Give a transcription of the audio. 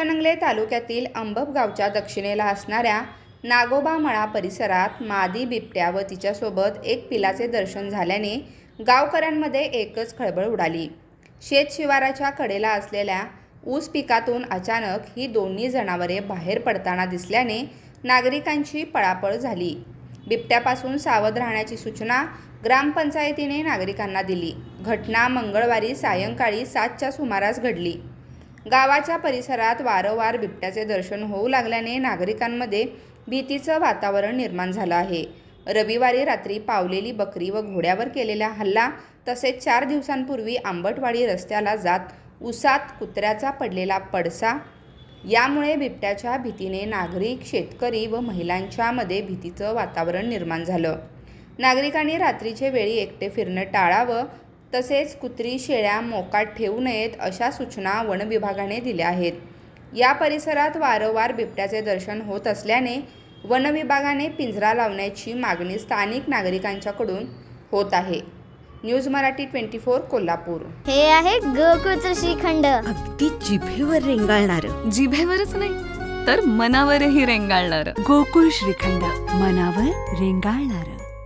हातकणंगले तालुक्यातील अंबप गावच्या दक्षिणेला असणाऱ्या नागोबा मळा परिसरात मादी बिबट्या व तिच्यासोबत एक पिलाचे दर्शन झाल्याने गावकऱ्यांमध्ये एकच खळबळ उडाली। शेत शिवाराच्या कडेला असलेल्या ऊस पिकातून अचानक ही दोन्ही जनावरे बाहेर पडताना दिसल्याने नागरिकांची पळापळ झाली। बिबट्यापासून सावध राहण्याची सूचना ग्रामपंचायतीने नागरिकांना दिली। घटना मंगळवारी सायंकाळी 7च्या सुमारास घडली। गावाच्या परिसरात वारंवार बिबट्याचे दर्शन होऊ लागल्याने नागरिकांमध्ये भीतीचं वातावरण निर्माण झालं आहे। रविवारी रात्री पावलेली बकरी व घोड्यावर केलेला हल्ला तसेच 4 दिवसांपूर्वी आंबटवाडी रस्त्याला जात उसात कुत्र्याचा पडलेला पडसा यामुळे बिबट्याच्या भीतीने नागरिक, शेतकरी व महिलांच्या मध्ये भीतीचं वातावरण निर्माण झालं। नागरिकांनी रात्रीचे वेळी एकटे फिरणं टाळावं तसेच कुत्री, शेळ्या मोकाट ठेवू नयेत अशा सूचना वन विभागाने दिल्या आहेत। या परिसरात वारंवार बिबट्याचे दर्शन होत असल्याने वन विभागाने पिंजरा लावण्याची मागणी स्थानिक नागरिकांच्याकडून होत आहे। न्यूज मराठी 24 कोल्हापूर। हे आहे गोकुळचं श्रीखंड, अगदी जिभेवर रेंगाळणार, जिभेवरच नाही तर मनावरही रेंगाळणार गोकुळ श्रीखंड, मनावर रेंगाळणार।